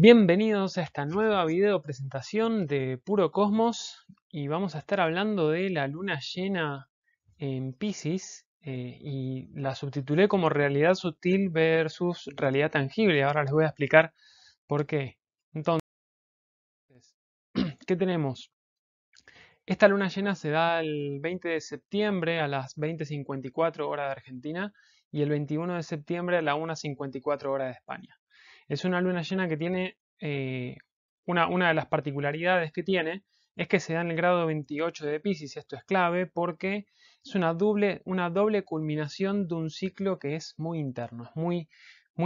Bienvenidos a esta nueva video presentación de Puro Cosmos y vamos a estar hablando de la luna llena en Piscis y la subtitulé como realidad sutil versus realidad tangible. Ahora les voy a explicar por qué. Entonces, ¿qué tenemos? Esta luna llena se da el 20 de septiembre a las 20:54 hora de Argentina y el 21 de septiembre a la 1:54 hora de España. Es una luna llena que tiene, una de las particularidades que tiene es que se da en el grado 28 de Piscis. Esto es clave porque es una doble culminación de un ciclo que es muy interno, es muy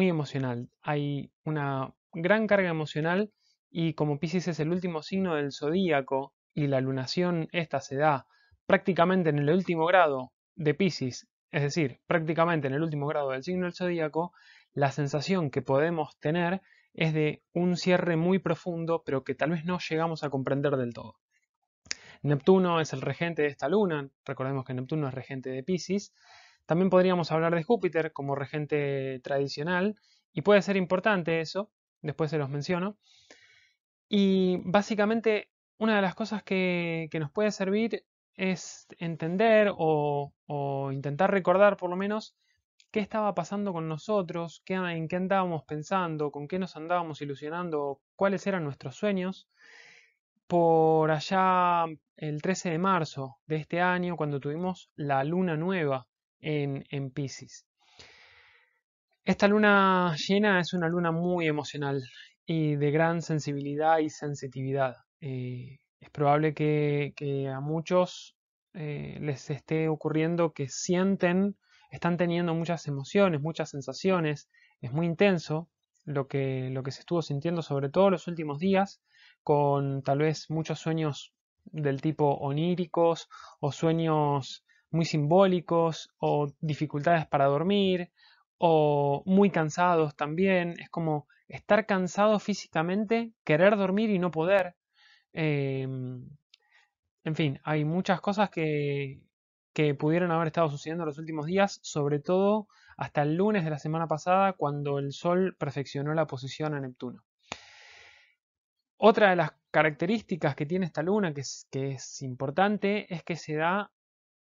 emocional. Hay una gran carga emocional y como Piscis es el último signo del zodíaco y la lunación esta se da prácticamente en el último grado de Piscis, es decir, prácticamente en el último grado del signo del zodíaco, la sensación que podemos tener es de un cierre muy profundo, pero que tal vez no llegamos a comprender del todo. Neptuno es el regente de esta luna, recordemos que Neptuno es regente de Piscis. También podríamos hablar de Júpiter como regente tradicional, y puede ser importante eso, después se los menciono. Y básicamente una de las cosas que nos puede servir es entender o intentar recordar por lo menos qué estaba pasando con nosotros, en qué andábamos pensando, con qué nos andábamos ilusionando, cuáles eran nuestros sueños. Por allá el 13 de marzo de este año, cuando tuvimos la luna nueva en Piscis. Esta luna llena es una luna muy emocional y de gran sensibilidad y sensitividad. Es probable que a muchos les esté ocurriendo que están teniendo muchas emociones, muchas sensaciones. Es muy intenso lo que se estuvo sintiendo, sobre todo los últimos días, con tal vez muchos sueños del tipo oníricos o sueños muy simbólicos o dificultades para dormir o muy cansados también. Es como estar cansado físicamente, querer dormir y no poder. En fin, hay muchas cosas que pudieron haber estado sucediendo en los últimos días, sobre todo hasta el lunes de la semana pasada, cuando el Sol perfeccionó la posición a Neptuno. Otra de las características que tiene esta luna, que es importante, es que se da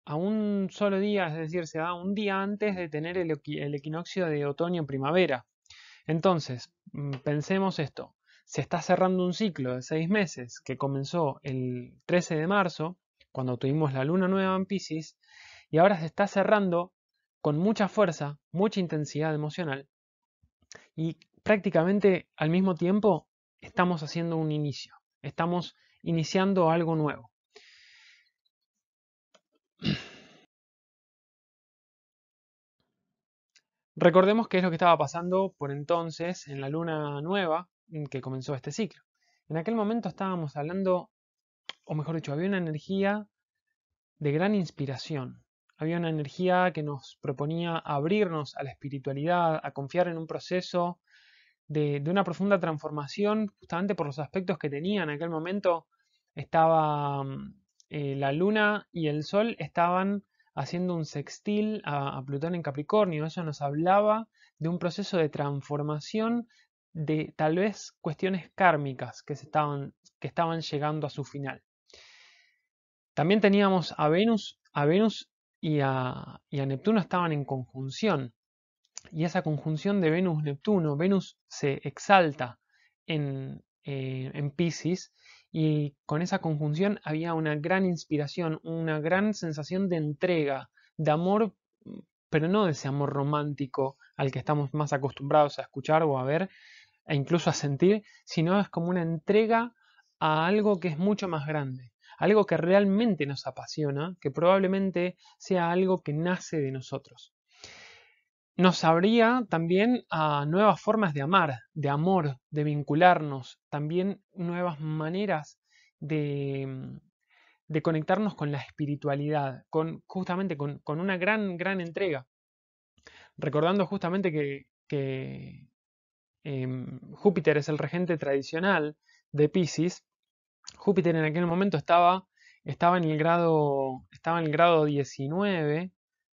a un solo día, es decir, se da un día antes de tener el equinoccio de otoño-primavera. Entonces, pensemos esto, se está cerrando un ciclo de 6 meses que comenzó el 13 de marzo, cuando tuvimos la luna nueva en Piscis, y ahora se está cerrando con mucha fuerza, mucha intensidad emocional, y prácticamente al mismo tiempo estamos haciendo un inicio, estamos iniciando algo nuevo. Recordemos qué es lo que estaba pasando por entonces en la luna nueva que comenzó este ciclo. En aquel momento estábamos hablando, o mejor dicho, había una energía de gran inspiración. Había una energía que nos proponía abrirnos a la espiritualidad, a confiar en un proceso de una profunda transformación, justamente por los aspectos que tenía. En aquel momento estaba la luna y el sol estaban haciendo un sextil a Plutón en Capricornio. Eso nos hablaba de un proceso de transformación de tal vez cuestiones kármicas que estaban llegando a su final. También teníamos a Venus y a Neptuno estaban en conjunción. Y esa conjunción de Venus-Neptuno, Venus se exalta en Piscis y con esa conjunción había una gran inspiración, una gran sensación de entrega, de amor, pero no de ese amor romántico al que estamos más acostumbrados a escuchar o a ver e incluso a sentir, sino es como una entrega a algo que es mucho más grande, algo que realmente nos apasiona, que probablemente sea algo que nace de nosotros. Nos abría también a nuevas formas de amar, de amor, de vincularnos, también nuevas maneras de, de conectarnos con la espiritualidad, justamente con una gran entrega. Recordando justamente que Júpiter es el regente tradicional de Piscis. Júpiter en aquel momento estaba en el grado 19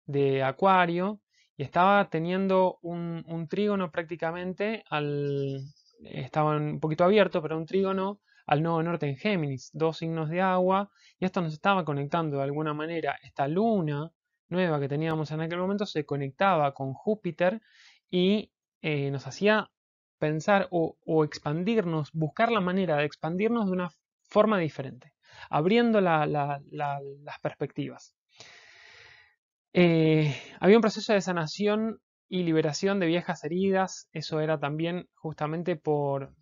de Acuario y estaba teniendo un trígono prácticamente estaba un poquito abierto, pero un trígono al nodo norte en Géminis, dos signos de agua, y esto nos estaba conectando de alguna manera. Esta luna nueva que teníamos en aquel momento se conectaba con Júpiter y nos hacía pensar o expandirnos, buscar la manera de expandirnos de una forma diferente, abriendo las perspectivas. Había un proceso de sanación y liberación de viejas heridas. Eso era también justamente por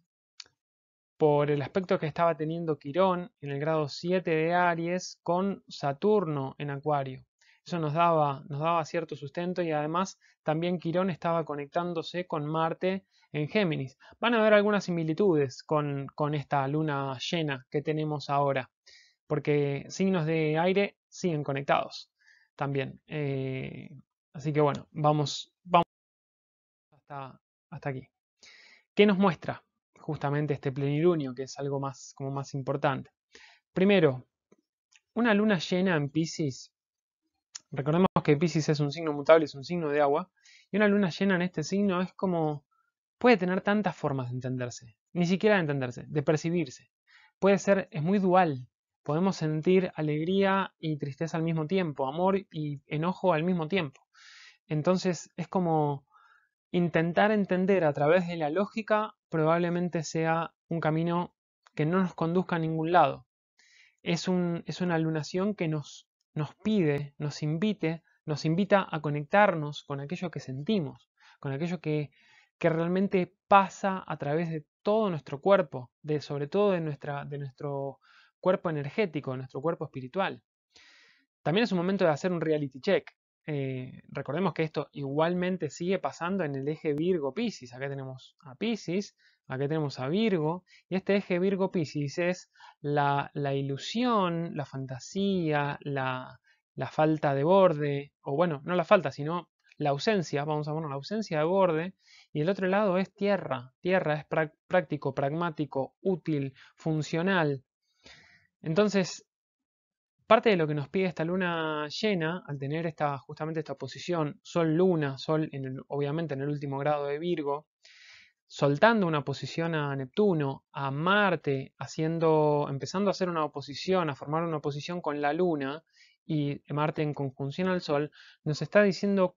el aspecto que estaba teniendo Quirón en el grado 7 de Aries con Saturno en Acuario. Eso nos daba cierto sustento, y además también Quirón estaba conectándose con Marte en Géminis. Van a haber algunas similitudes con esta luna llena que tenemos ahora, porque signos de aire siguen conectados también. Así que bueno, vamos hasta aquí. ¿Qué nos muestra justamente este plenilunio, que es algo más, como más importante? Primero, una luna llena en Piscis. Recordemos que Piscis es un signo mutable, es un signo de agua, y una luna llena en este signo es como, puede tener tantas formas de entenderse, ni siquiera de entenderse, de percibirse. Puede ser, es muy dual. Podemos sentir alegría y tristeza al mismo tiempo, amor y enojo al mismo tiempo. Entonces es como intentar entender a través de la lógica probablemente sea un camino que no nos conduzca a ningún lado. Es una lunación que nos pide, nos invita a conectarnos con aquello que sentimos, con aquello que realmente pasa a través de todo nuestro cuerpo, sobre todo de nuestro cuerpo energético, de nuestro cuerpo espiritual. También es un momento de hacer un reality check. Recordemos que esto igualmente sigue pasando en el eje Virgo-Piscis. Acá tenemos a Piscis, acá tenemos a Virgo, y este eje Virgo-Piscis es la ilusión, la fantasía, la falta de borde, o bueno, no la falta, sino la ausencia, vamos a poner la ausencia de borde, y el otro lado es tierra. Tierra es práctico, pragmático, útil, funcional. Entonces, parte de lo que nos pide esta luna llena, al tener justamente esta posición Sol-Luna, Sol obviamente en el último grado de Virgo, soltando una oposición a Neptuno, a Marte, empezando a hacer una oposición, a formar una oposición con la Luna y Marte en conjunción al Sol, nos está diciendo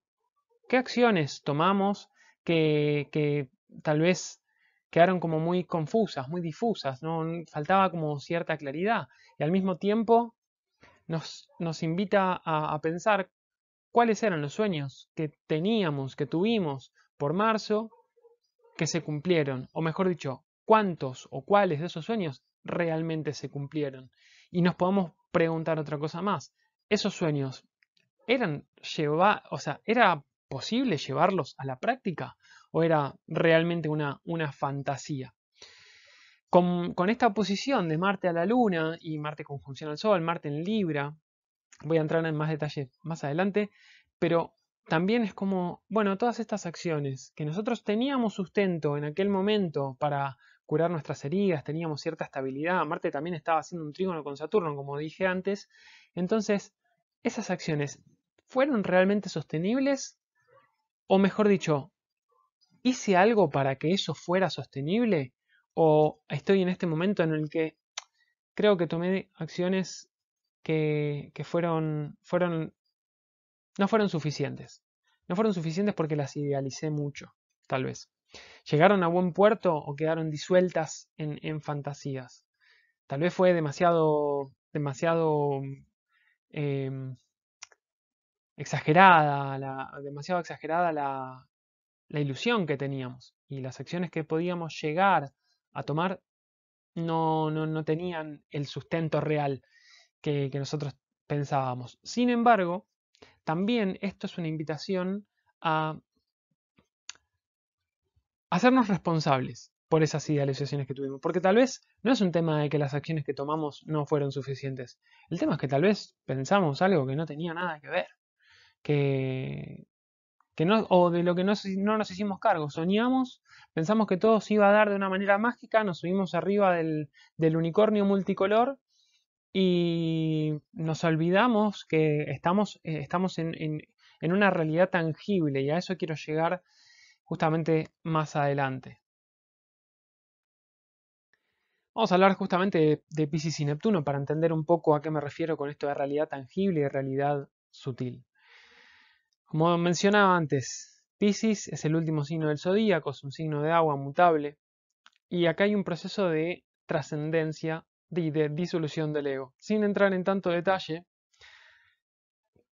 qué acciones tomamos que tal vez quedaron como muy confusas, muy difusas, ¿no? Faltaba como cierta claridad, y al mismo tiempo nos invita a pensar cuáles eran los sueños que teníamos, que tuvimos por marzo, que se cumplieron, o mejor dicho, cuántos o cuáles de esos sueños realmente se cumplieron. Y nos podemos preguntar otra cosa más. ¿Esos sueños era posible llevarlos a la práctica o era realmente una fantasía? Con esta oposición de Marte a la Luna y Marte conjunción al Sol, Marte en Libra, voy a entrar en más detalle más adelante, pero también es como, bueno, todas estas acciones que nosotros teníamos sustento en aquel momento para curar nuestras heridas, teníamos cierta estabilidad, Marte también estaba haciendo un trígono con Saturno, como dije antes, entonces, esas acciones fueron realmente sostenibles, o mejor dicho, ¿hice algo para que eso fuera sostenible? ¿O estoy en este momento en el que creo que tomé acciones que no fueron suficientes? No fueron suficientes porque las idealicé mucho, tal vez. ¿Llegaron a buen puerto o quedaron disueltas en fantasías? Tal vez fue demasiado demasiado exagerada la ilusión que teníamos, y las acciones que podíamos llegar a tomar no tenían el sustento real que nosotros pensábamos. Sin embargo, también esto es una invitación a hacernos responsables por esas idealizaciones que tuvimos, porque tal vez no es un tema de que las acciones que tomamos no fueron suficientes. El tema es que tal vez pensamos algo que no tenía nada que ver, que, o de lo que no nos hicimos cargo. Soñamos, pensamos que todo se iba a dar de una manera mágica, nos subimos arriba del unicornio multicolor y nos olvidamos que estamos en una realidad tangible, y a eso quiero llegar justamente más adelante. Vamos a hablar justamente de Piscis y Neptuno para entender un poco a qué me refiero con esto de realidad tangible y realidad sutil. Como mencionaba antes, Piscis es el último signo del zodíaco, es un signo de agua mutable, y acá hay un proceso de trascendencia y de disolución del ego. Sin entrar en tanto detalle,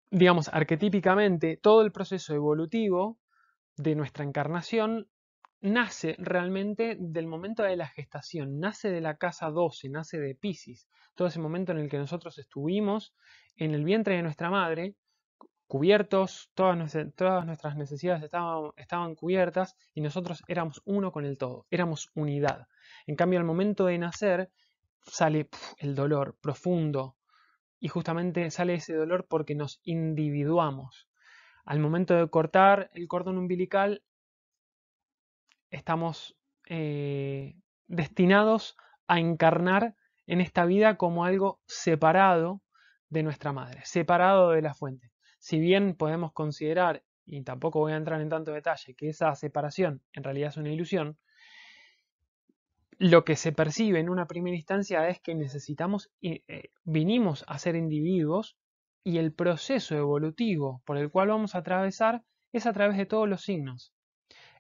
digamos, arquetípicamente, todo el proceso evolutivo de nuestra encarnación nace realmente del momento de la gestación, nace de la casa 12, nace de Piscis, todo ese momento en el que nosotros estuvimos en el vientre de nuestra madre, cubiertos, todas nuestras necesidades estaban cubiertas y nosotros éramos uno con el todo, éramos unidad. En cambio, al momento de nacer sale el dolor profundo y justamente sale ese dolor porque nos individuamos. Al momento de cortar el cordón umbilical, estamos destinados a encarnar en esta vida como algo separado de nuestra madre, separado de la fuente. Si bien podemos considerar, y tampoco voy a entrar en tanto detalle, que esa separación en realidad es una ilusión, lo que se percibe en una primera instancia es que vinimos a ser individuos y el proceso evolutivo por el cual vamos a atravesar es a través de todos los signos.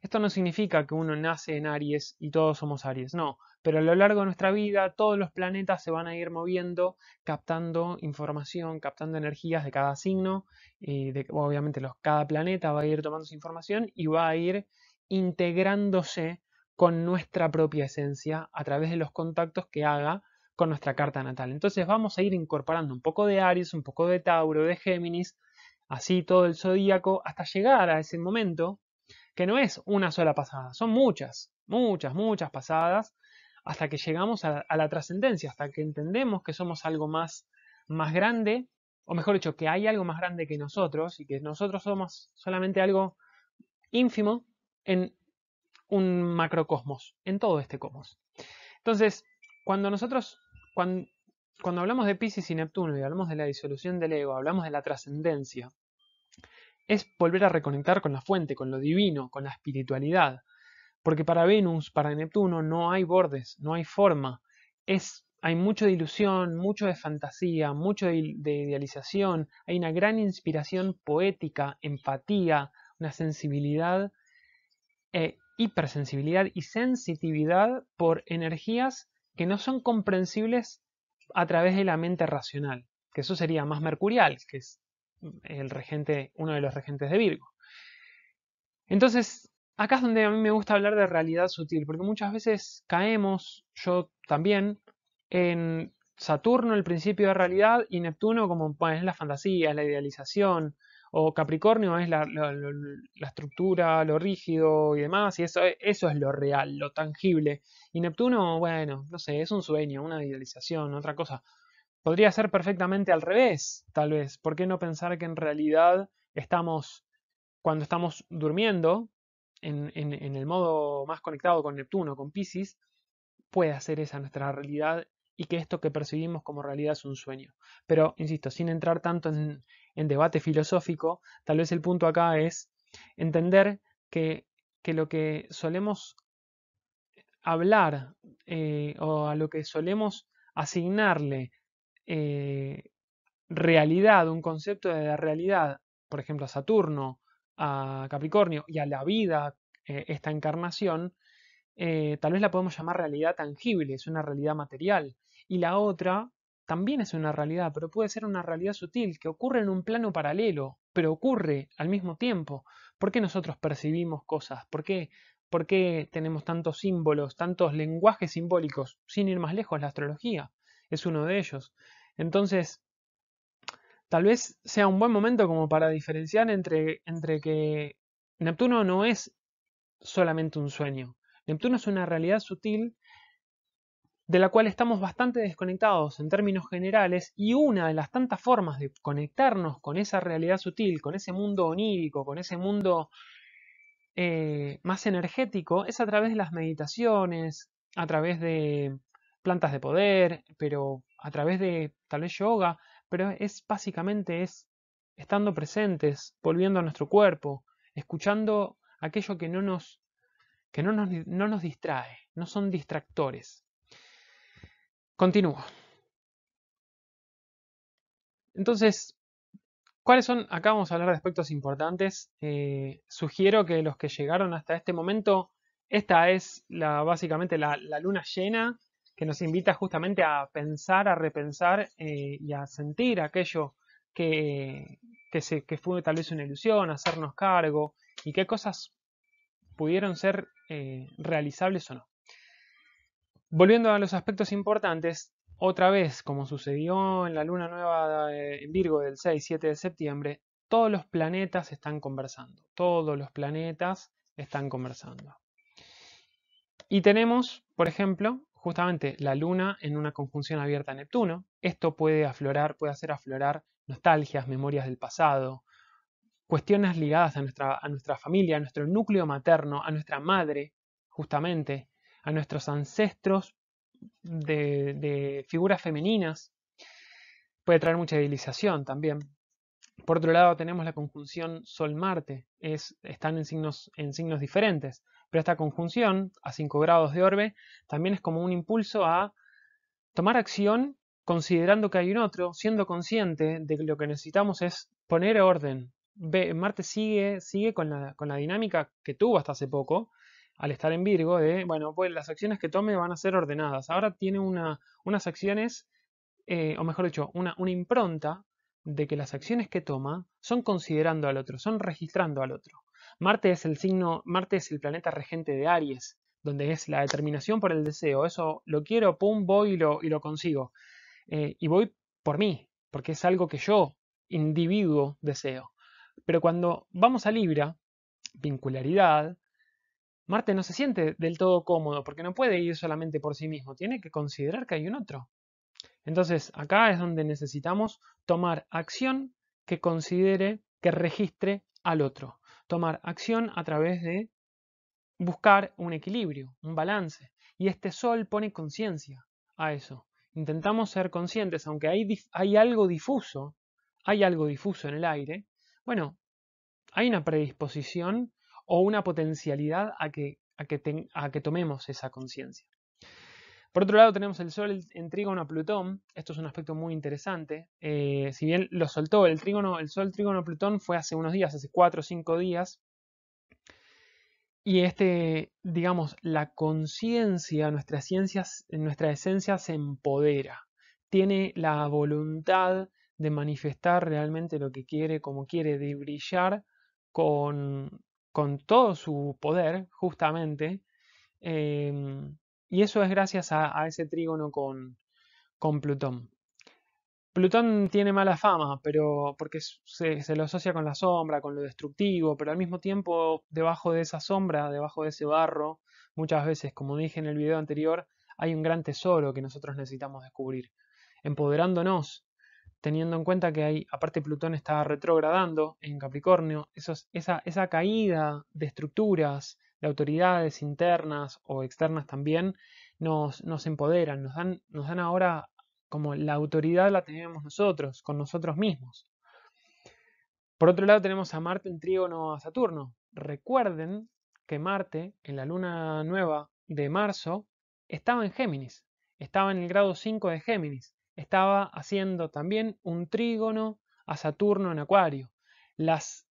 Esto no significa que uno nace en Aries y todos somos Aries, no, pero a lo largo de nuestra vida todos los planetas se van a ir moviendo, captando información, captando energías de cada signo, y obviamente cada planeta va a ir tomando esa información y va a ir integrándose con nuestra propia esencia a través de los contactos que haga con nuestra carta natal. Entonces vamos a ir incorporando un poco de Aries, un poco de Tauro, de Géminis, así todo el zodíaco, hasta llegar a ese momento que no es una sola pasada, son muchas pasadas, hasta que llegamos a la trascendencia, hasta que entendemos que somos algo más grande, o mejor dicho, que hay algo más grande que nosotros y que nosotros somos solamente algo ínfimo en un macrocosmos, en todo este cosmos. Entonces, cuando nosotros, cuando hablamos de Piscis y Neptuno y hablamos de la disolución del ego, hablamos de la trascendencia, es volver a reconectar con la fuente, con lo divino, con la espiritualidad. Porque para Venus, para Neptuno, no hay bordes, no hay forma. Hay mucho de ilusión, mucho de fantasía, mucho de idealización. Hay una gran inspiración poética, empatía, una sensibilidad, hipersensibilidad y sensitividad por energías que no son comprensibles a través de la mente racional. Que eso sería más mercurial, que es uno de los regentes de Virgo. Entonces, acá es donde a mí me gusta hablar de realidad sutil, porque muchas veces caemos, yo también, en Saturno, el principio de realidad, y Neptuno como es la fantasía, es la idealización, o Capricornio es la estructura, lo rígido y demás, y eso es lo real, lo tangible. Y Neptuno, bueno, no sé, es un sueño, una idealización, otra cosa. Podría ser perfectamente al revés, tal vez. ¿Por qué no pensar que en realidad cuando estamos durmiendo, en el modo más conectado con Neptuno, con Piscis, puede ser esa nuestra realidad y que esto que percibimos como realidad es un sueño? Pero, insisto, sin entrar tanto en debate filosófico, tal vez el punto acá es entender que lo que solemos hablar o a lo que solemos asignarle eh, realidad, un concepto de realidad, por ejemplo, a Saturno, a Capricornio y a la vida, esta encarnación, tal vez la podemos llamar realidad tangible, es una realidad material. Y la otra también es una realidad, pero puede ser una realidad sutil, que ocurre en un plano paralelo, pero ocurre al mismo tiempo. ¿Por qué nosotros percibimos cosas? ¿Por qué tenemos tantos símbolos, tantos lenguajes simbólicos? Sin ir más lejos, la astrología es uno de ellos. Entonces, tal vez sea un buen momento como para diferenciar entre que Neptuno no es solamente un sueño. Neptuno es una realidad sutil de la cual estamos bastante desconectados en términos generales, y una de las tantas formas de conectarnos con esa realidad sutil, con ese mundo onírico, con ese mundo más energético, es a través de las meditaciones, a través de plantas de poder, pero a través de tal vez yoga, pero básicamente estando presentes, volviendo a nuestro cuerpo, escuchando aquello que no nos distrae, no son distractores. Continúo. Entonces, ¿cuáles son? Acá vamos a hablar de aspectos importantes. Sugiero que los que llegaron hasta este momento, esta es básicamente la luna llena que nos invita justamente a pensar, a repensar y a sentir aquello que, que fue tal vez una ilusión, hacernos cargo y qué cosas pudieron ser realizables o no. Volviendo a los aspectos importantes, otra vez, como sucedió en la luna nueva en Virgo del 6-7 de septiembre, todos los planetas están conversando. Todos los planetas están conversando. Y tenemos, por ejemplo, justamente la luna en una conjunción abierta a Neptuno. Esto puede hacer aflorar nostalgias, memorias del pasado, cuestiones ligadas a nuestra familia, a nuestro núcleo materno, a nuestra madre, justamente, a nuestros ancestros de figuras femeninas. Puede traer mucha idealización también. Por otro lado tenemos la conjunción Sol-Marte. Están en signos diferentes, pero esta conjunción a 5 grados de orbe también es como un impulso a tomar acción considerando que hay un otro, siendo consciente de que lo que necesitamos es poner orden. Marte sigue con la dinámica que tuvo hasta hace poco, al estar en Virgo, de, bueno, pues las acciones que tome van a ser ordenadas. Ahora tiene unas acciones, o mejor dicho, una impronta de que las acciones que toma son considerando al otro, son registrando al otro. Marte es el planeta regente de Aries, donde es la determinación por el deseo. Eso lo quiero, pum, voy y lo consigo. Y voy por mí, porque es algo que yo, individuo, deseo. Pero cuando vamos a Libra, vincularidad, Marte no se siente del todo cómodo, porque no puede ir solamente por sí mismo, tiene que considerar que hay un otro. Entonces, acá es donde necesitamos tomar acción que considere, que registre al otro. Tomar acción a través de buscar un equilibrio, un balance. Y este sol pone conciencia a eso. Intentamos ser conscientes, aunque hay algo difuso, en el aire. Bueno, hay una predisposición o una potencialidad a que tomemos esa conciencia. Por otro lado tenemos el Sol en trígono a Plutón. Esto es un aspecto muy interesante. Si bien lo soltó el Sol trígono a Plutón fue hace unos días, hace 4 o 5 días. Y digamos, la conciencia, nuestra esencia se empodera. Tiene la voluntad de manifestar realmente lo que quiere, como quiere, de brillar con todo su poder, justamente. Y eso es gracias a ese trígono con Plutón. Plutón tiene mala fama, pero porque se lo asocia con la sombra, con lo destructivo, pero al mismo tiempo debajo de esa sombra, debajo de ese barro, muchas veces, como dije en el video anterior, hay un gran tesoro que nosotros necesitamos descubrir. Empoderándonos, teniendo en cuenta que aparte Plutón está retrogradando en Capricornio, esa caída de estructuras, de autoridades internas o externas también, nos empoderan, nos dan ahora como la autoridad la tenemos nosotros, con nosotros mismos. Por otro lado tenemos a Marte en trígono a Saturno. Recuerden que Marte en la luna nueva de marzo estaba en Géminis, estaba en el grado 5 de Géminis, estaba haciendo también un trígono a Saturno en Acuario. Las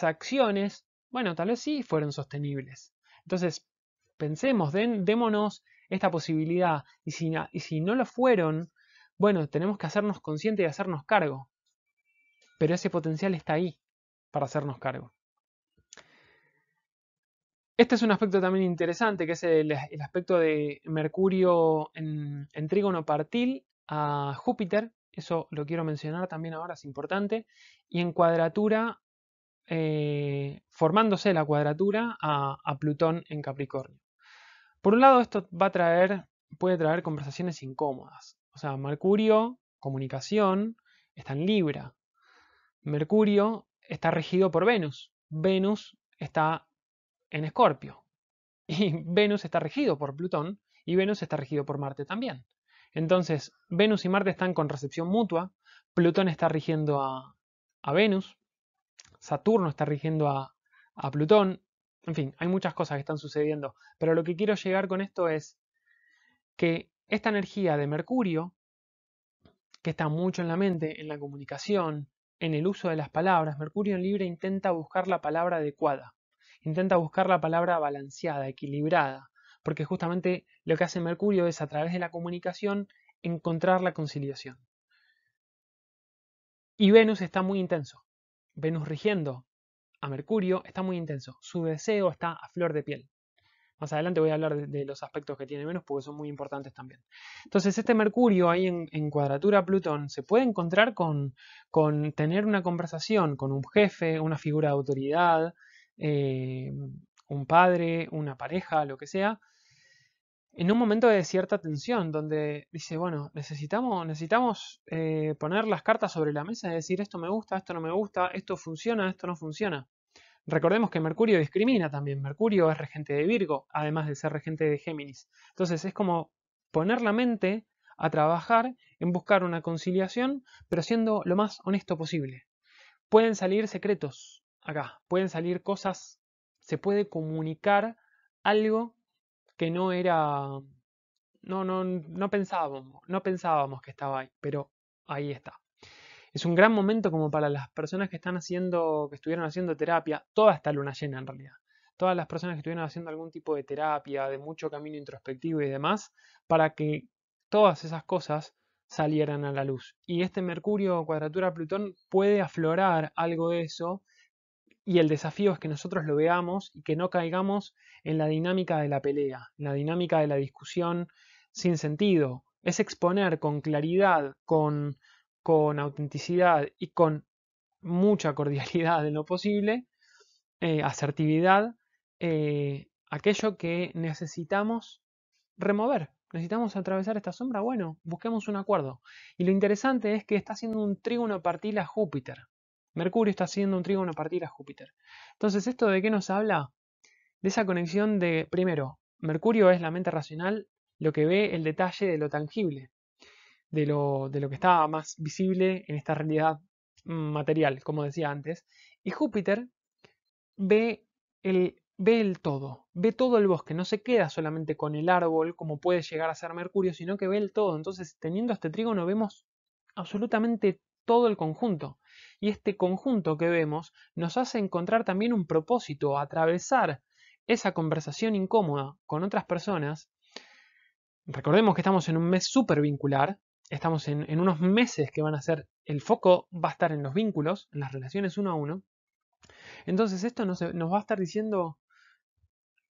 acciones, bueno, tal vez sí fueron sostenibles. Entonces, pensemos, démonos esta posibilidad. Y si no lo fueron, bueno, tenemos que hacernos conscientes y hacernos cargo. Pero ese potencial está ahí para hacernos cargo. Este es un aspecto también interesante, que es el aspecto de Mercurio en trígono partil a Júpiter. Eso lo quiero mencionar también ahora, es importante. Y en cuadratura, formándose la cuadratura a Plutón en Capricornio. Por un lado, esto puede traer conversaciones incómodas. O sea, Mercurio, comunicación, está en Libra. Mercurio está regido por Venus. Venus está en Escorpio. Y Venus está regido por Plutón y Venus está regido por Marte también. Entonces, Venus y Marte están con recepción mutua. Plutón está rigiendo a Venus. Saturno está rigiendo a Plutón. En fin, hay muchas cosas que están sucediendo. Pero lo que quiero llegar con esto es que esta energía de Mercurio, que está mucho en la mente, en la comunicación, en el uso de las palabras, Mercurio en Libra intenta buscar la palabra adecuada, intenta buscar la palabra balanceada, equilibrada, porque justamente lo que hace Mercurio es, a través de la comunicación, encontrar la conciliación. Y Venus está muy intenso. Venus rigiendo a Mercurio está muy intenso. Su deseo está a flor de piel. Más adelante voy a hablar de los aspectos que tiene Venus porque son muy importantes también. Entonces, este Mercurio ahí en cuadratura a Plutón se puede encontrar con tener una conversación con un jefe, una figura de autoridad, un padre, una pareja, lo que sea, en un momento de cierta tensión, donde dice, bueno, necesitamos poner las cartas sobre la mesa y decir, esto me gusta, esto no me gusta, esto funciona, esto no funciona. Recordemos que Mercurio discrimina también. Mercurio es regente de Virgo, además de ser regente de Géminis. Entonces es como poner la mente a trabajar en buscar una conciliación, pero siendo lo más honesto posible. Pueden salir secretos acá, pueden salir cosas, se puede comunicar algo que no era, no pensábamos que estaba ahí, pero ahí está. Es un gran momento como para las personas que estuvieron haciendo terapia, toda esta luna llena en realidad. Todas las personas que estuvieron haciendo algún tipo de terapia, de mucho camino introspectivo y demás, para que todas esas cosas salieran a la luz. Y este Mercurio cuadratura Plutón puede aflorar algo de eso, y el desafío es que nosotros lo veamos y que no caigamos en la dinámica de la pelea, en la dinámica de la discusión sin sentido. Es exponer con claridad, con autenticidad y con mucha cordialidad en lo posible, asertividad, aquello que necesitamos remover. Necesitamos atravesar esta sombra. Bueno, busquemos un acuerdo. Y lo interesante es que está haciendo un trígono partil a Júpiter. Mercurio está haciendo un trígono partil a Júpiter. Entonces, ¿esto de qué nos habla? De esa conexión de, primero, Mercurio es la mente racional, lo que ve el detalle de lo tangible, de lo que está más visible en esta realidad material, como decía antes. Y Júpiter ve el todo el bosque, no se queda solamente con el árbol como puede llegar a ser Mercurio, sino que ve el todo. Entonces, teniendo este trígono, vemos absolutamente todo el conjunto. Y este conjunto que vemos nos hace encontrar también un propósito, atravesar esa conversación incómoda con otras personas. Recordemos que estamos en un mes súper vincular, estamos en unos meses que van a ser, el foco va a estar en los vínculos, en las relaciones uno a uno. Entonces esto nos va a estar diciendo,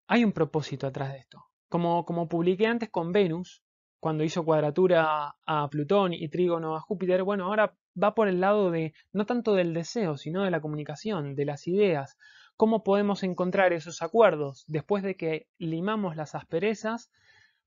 hay un propósito atrás de esto. Como publiqué antes con Venus, cuando hizo cuadratura a Plutón y trígono a Júpiter, bueno, ahora va por el lado de, no tanto del deseo, sino de la comunicación, de las ideas. ¿Cómo podemos encontrar esos acuerdos después de que limamos las asperezas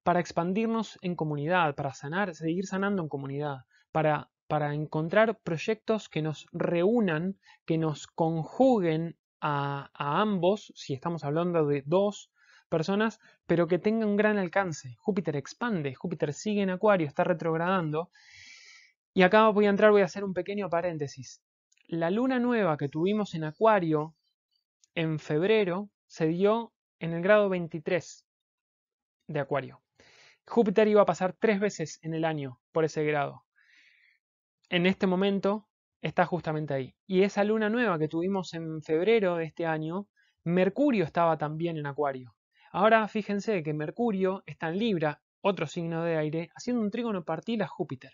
para expandirnos en comunidad, para sanar, seguir sanando en comunidad, para encontrar proyectos que nos reúnan, que nos conjuguen a ambos, si estamos hablando de dos personas, pero que tengan un gran alcance? Júpiter expande, Júpiter sigue en Acuario, está retrogradando. Y acá voy a hacer un pequeño paréntesis. La luna nueva que tuvimos en Acuario en febrero se dio en el grado 23 de Acuario. Júpiter iba a pasar 3 veces en el año por ese grado. En este momento está justamente ahí. Y esa luna nueva que tuvimos en febrero de este año, Mercurio estaba también en Acuario. Ahora fíjense que Mercurio está en Libra, otro signo de aire, haciendo un trígono partil a Júpiter.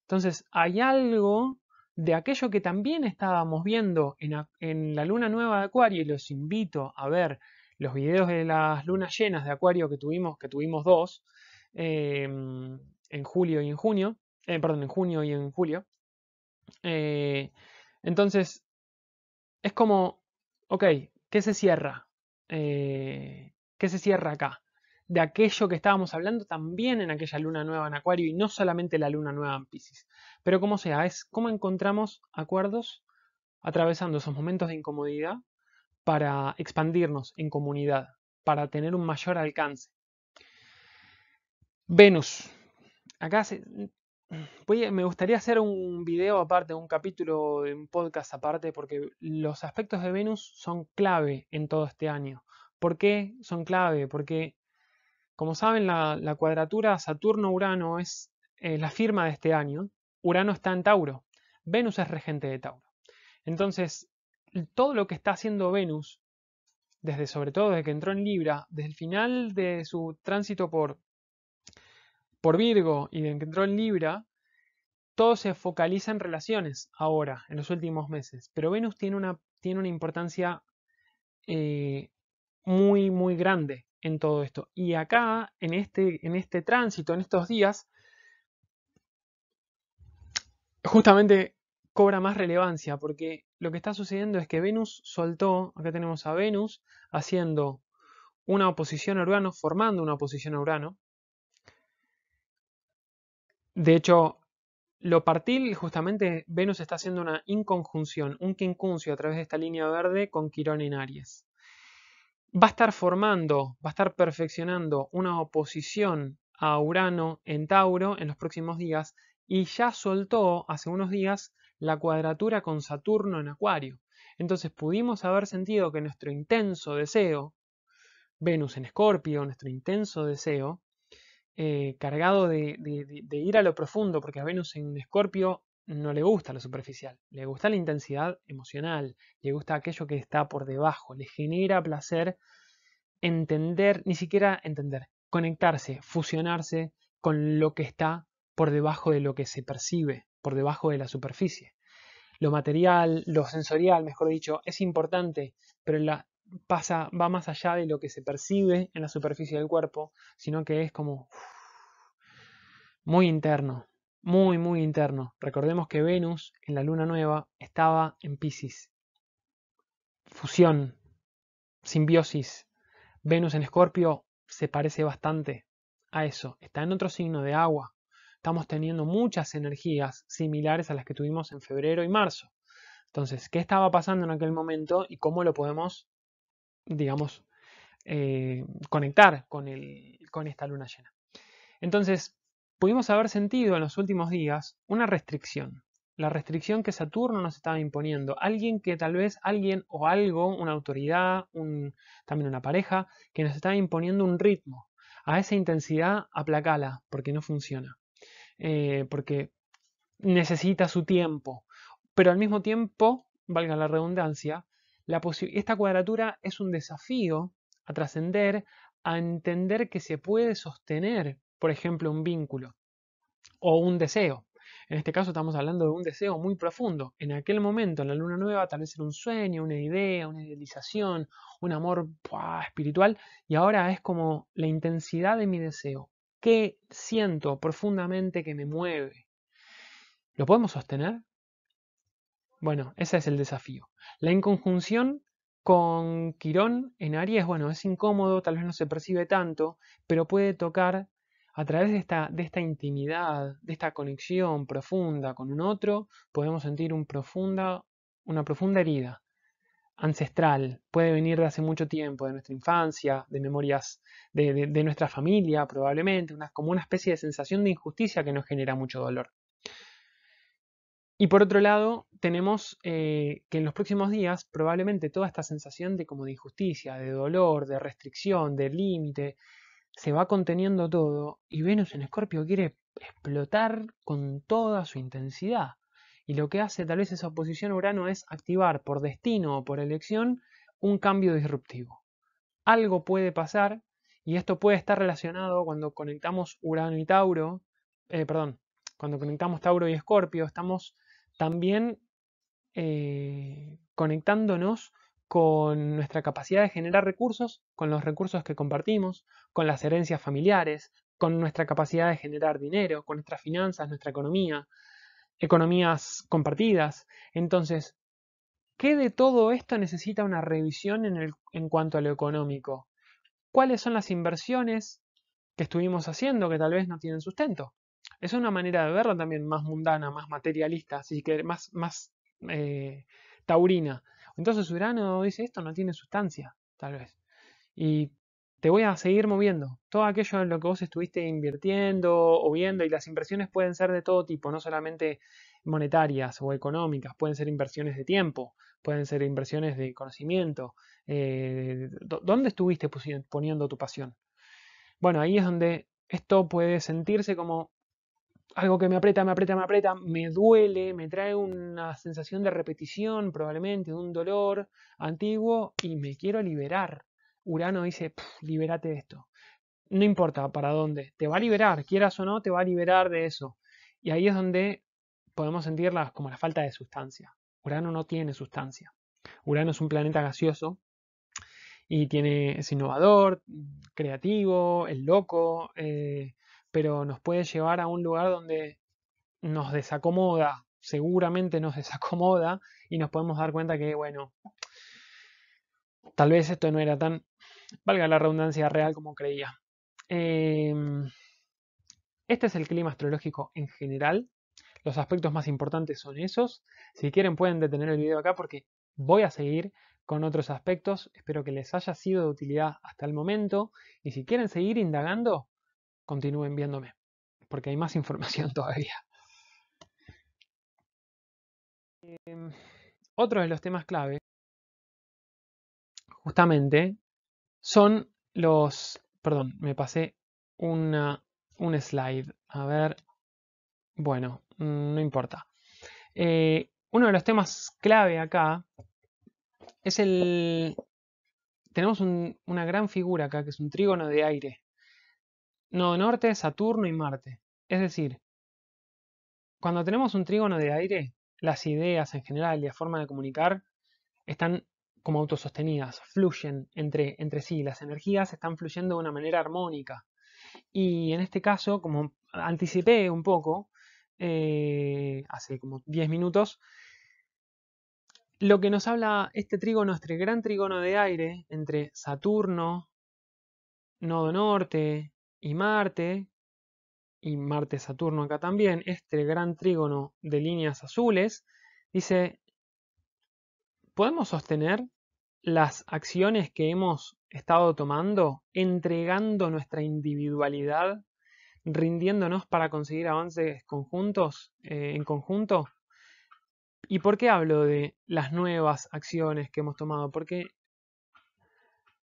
Entonces hay algo de aquello que también estábamos viendo en la luna nueva de Acuario, y los invito a ver los videos de las lunas llenas de Acuario que tuvimos dos, en julio y en junio, perdón, en junio y en julio. Eh, entonces, es como, ok, ¿qué se cierra? ¿Qué se cierra acá? De aquello que estábamos hablando también en aquella luna nueva en Acuario y no solamente la luna nueva en Piscis. Pero como sea, es cómo encontramos acuerdos atravesando esos momentos de incomodidad para expandirnos en comunidad, para tener un mayor alcance. Venus. Acá me gustaría hacer un video aparte, un capítulo de un podcast aparte, porque los aspectos de Venus son clave en todo este año. ¿Por qué son clave? Porque Como saben, la cuadratura Saturno-Urano es la firma de este año. Urano está en Tauro. Venus es regente de Tauro. Entonces, todo lo que está haciendo Venus, sobre todo desde que entró en Libra, desde el final de su tránsito por Virgo y desde que entró en Libra, todo se focaliza en relaciones ahora, en los últimos meses. Pero Venus tiene una importancia eh, muy, muy grande en todo esto. Y acá, en este tránsito, en estos días, justamente cobra más relevancia, porque lo que está sucediendo es que Venus soltó, acá tenemos a Venus haciendo una oposición a Urano, formando una oposición a Urano. De hecho, lo partil, justamente Venus está haciendo una inconjunción, un quincuncio a través de esta línea verde con Quirón en Aries. Va a estar formando, va a estar perfeccionando una oposición a Urano en Tauro en los próximos días y ya soltó hace unos días la cuadratura con Saturno en Acuario. Entonces pudimos haber sentido que nuestro intenso deseo, Venus en Escorpio, nuestro intenso deseo, cargado de ir a lo profundo, porque a Venus en Escorpio no le gusta lo superficial, le gusta la intensidad emocional, le gusta aquello que está por debajo, le genera placer entender, ni siquiera entender, conectarse, fusionarse con lo que está por debajo de lo que se percibe, por debajo de la superficie. Lo material, lo sensorial, mejor dicho, es importante, pero va más allá de lo que se percibe en la superficie del cuerpo, sino que es como muy interno, muy, muy interno. Recordemos que Venus en la luna nueva estaba en Piscis. Fusión, simbiosis. Venus en Escorpio se parece bastante a eso. Está en otro signo de agua. Estamos teniendo muchas energías similares a las que tuvimos en febrero y marzo. Entonces, ¿qué estaba pasando en aquel momento y cómo lo podemos, digamos, conectar con esta luna llena? Entonces, pudimos haber sentido en los últimos días una restricción. La restricción que Saturno nos estaba imponiendo. Alguien que tal vez, alguien o algo, una autoridad, también una pareja, que nos estaba imponiendo un ritmo. A esa intensidad, aplacala, porque no funciona. Porque necesita su tiempo. Pero al mismo tiempo, valga la redundancia, esta cuadratura es un desafío a trascender, a entender que se puede sostener, por ejemplo, un vínculo o un deseo. En este caso estamos hablando de un deseo muy profundo. En aquel momento, en la luna nueva, tal vez era un sueño, una idea, una idealización, un amor espiritual, y ahora es como la intensidad de mi deseo. ¿Qué siento profundamente que me mueve? ¿Lo podemos sostener? Bueno, ese es el desafío. La inconjunción con Quirón en Aries, bueno, es incómodo, tal vez no se percibe tanto, pero puede tocar a través de esta intimidad, de esta conexión profunda con un otro, podemos sentir una profunda herida ancestral. Puede venir de hace mucho tiempo, de nuestra infancia, de memorias de nuestra familia, probablemente, como una especie de sensación de injusticia que nos genera mucho dolor. Y por otro lado, tenemos que en los próximos días probablemente toda esta sensación de como de injusticia, de dolor, de restricción, de límite, se va conteniendo todo y Venus en Escorpio quiere explotar con toda su intensidad. Y lo que hace tal vez esa oposición a Urano es activar por destino o por elección un cambio disruptivo. Algo puede pasar y esto puede estar relacionado cuando conectamos Urano y Tauro, perdón, cuando conectamos Tauro y Escorpio, estamos también conectándonos con nuestra capacidad de generar recursos, con los recursos que compartimos, con las herencias familiares, con nuestra capacidad de generar dinero, con nuestras finanzas, nuestra economía, economías compartidas. Entonces, ¿qué de todo esto necesita una revisión en cuanto a lo económico? ¿Cuáles son las inversiones que estuvimos haciendo que tal vez no tienen sustento? Es una manera de verlo también más mundana, más materialista, así que más taurina. Entonces Urano dice, esto no tiene sustancia, tal vez. Y te voy a seguir moviendo. Todo aquello en lo que vos estuviste invirtiendo o viendo, y las inversiones pueden ser de todo tipo, no solamente monetarias o económicas, pueden ser inversiones de tiempo, pueden ser inversiones de conocimiento. ¿Dónde estuviste poniendo tu pasión? Bueno, ahí es donde esto puede sentirse como algo que me aprieta, me aprieta, me aprieta, me duele, me trae una sensación de repetición, probablemente, de un dolor antiguo y me quiero liberar. Urano dice, libérate de esto. No importa para dónde, te va a liberar, quieras o no, te va a liberar de eso. Y ahí es donde podemos sentirla como la falta de sustancia. Urano no tiene sustancia. Urano es un planeta gaseoso y es innovador, creativo, es loco, pero nos puede llevar a un lugar donde nos desacomoda, seguramente nos desacomoda y nos podemos dar cuenta que, bueno, tal vez esto no era tan, valga la redundancia, real como creía. Este es el clima astrológico en general. Los aspectos más importantes son esos. Si quieren pueden detener el video acá porque voy a seguir con otros aspectos. Espero que les haya sido de utilidad hasta el momento. Y si quieren seguir indagando, continúen viéndome, porque hay más información todavía. Otro de los temas clave, justamente, son los... Perdón, me pasé un slide. A ver, bueno, no importa. Uno de los temas clave acá es el... Tenemos una gran figura acá, que es un trígono de aire. Nodo norte, Saturno y Marte. Es decir, cuando tenemos un trígono de aire, las ideas en general y la forma de comunicar están como autosostenidas, fluyen entre sí, las energías están fluyendo de una manera armónica. Y en este caso, como anticipé un poco, hace como 10 minutos, lo que nos habla este trígono, este gran trígono de aire entre Saturno, nodo norte y Marte-Saturno acá también, este gran trígono de líneas azules, dice, ¿podemos sostener las acciones que hemos estado tomando, entregando nuestra individualidad, rindiéndonos para conseguir avances conjuntos, en conjunto? ¿Y por qué hablo de las nuevas acciones que hemos tomado? Porque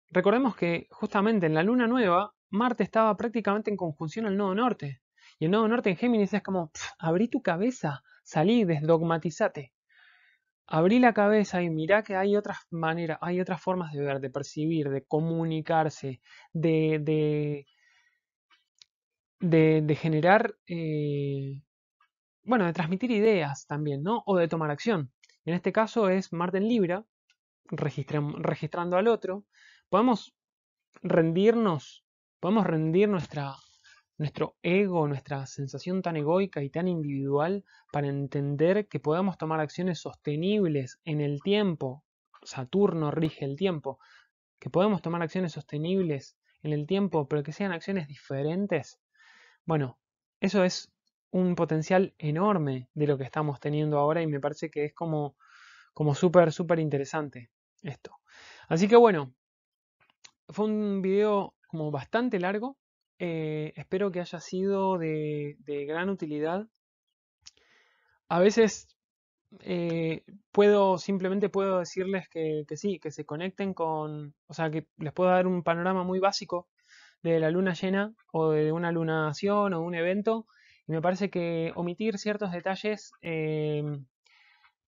recordemos que justamente en la luna nueva, Marte estaba prácticamente en conjunción al nodo norte. Y el nodo norte en Géminis es como, abrí tu cabeza, salí, desdogmatizate. Abrí la cabeza y mirá que hay otras maneras, hay otras formas de ver, de percibir, de comunicarse, de generar, bueno, de transmitir ideas también, ¿no? O de tomar acción. En este caso es Marte en Libra, registrando al otro. Podemos rendirnos, podemos rendir nuestro ego, nuestra sensación tan egoica y tan individual para entender que podamos tomar acciones sostenibles en el tiempo. Saturno rige el tiempo. Que podemos tomar acciones sostenibles en el tiempo, pero que sean acciones diferentes. Bueno, eso es un potencial enorme de lo que estamos teniendo ahora y me parece que es como súper, súper interesante esto. Así que bueno, fue un video como bastante largo. Espero que haya sido de gran utilidad. A veces simplemente puedo decirles que sí, que se conecten con, o sea, que les puedo dar un panorama muy básico de la luna llena o de una lunación o un evento. Y me parece que omitir ciertos detalles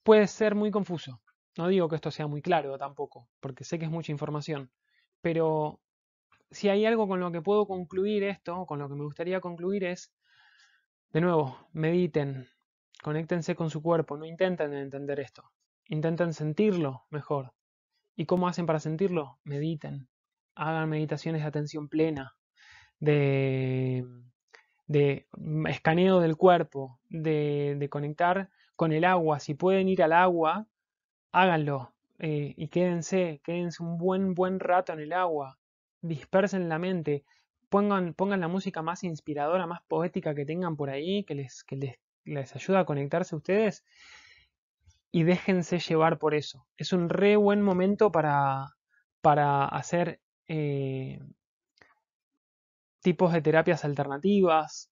puede ser muy confuso. No digo que esto sea muy claro tampoco, porque sé que es mucha información. Pero si hay algo con lo que puedo concluir esto, con lo que me gustaría concluir es, de nuevo, mediten, conéctense con su cuerpo, no intenten entender esto, intenten sentirlo mejor. ¿Y cómo hacen para sentirlo? Mediten, hagan meditaciones de atención plena, de, de escaneo del cuerpo, de conectar con el agua. Si pueden ir al agua, háganlo y quédense un buen rato en el agua, dispersen la mente, pongan la música más inspiradora, más poética que tengan por ahí, les ayuda a conectarse a ustedes y déjense llevar por eso. Es un re buen momento para hacer tipos de terapias alternativas,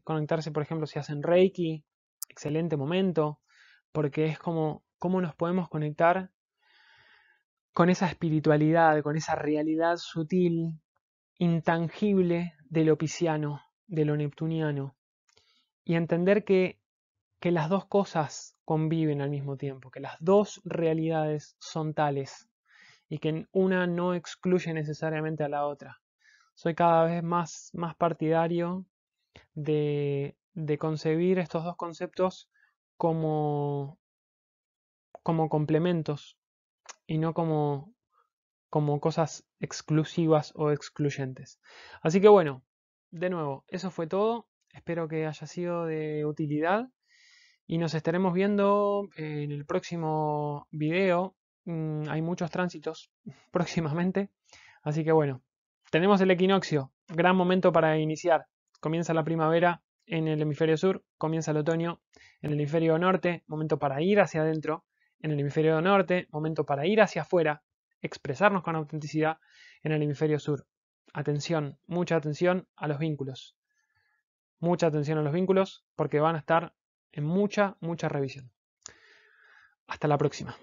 conectarse, por ejemplo, si hacen Reiki, excelente momento, porque es como cómo nos podemos conectar con esa espiritualidad, con esa realidad sutil intangible de lo pisciano, de lo neptuniano, y entender que las dos cosas conviven al mismo tiempo, que las dos realidades son tales y que una no excluye necesariamente a la otra. Soy cada vez más partidario de concebir estos dos conceptos como, como complementos y no como cosas exclusivas o excluyentes. Así que bueno, de nuevo, eso fue todo. Espero que haya sido de utilidad y nos estaremos viendo en el próximo video. Hay muchos tránsitos próximamente, así que bueno, tenemos el equinoccio, gran momento para iniciar. Comienza la primavera en el hemisferio sur, comienza el otoño en el hemisferio norte, momento para ir hacia adentro. En el hemisferio norte, momento para ir hacia afuera, expresarnos con autenticidad en el hemisferio sur. Atención, mucha atención a los vínculos. Mucha atención a los vínculos porque van a estar en mucha revisión. Hasta la próxima.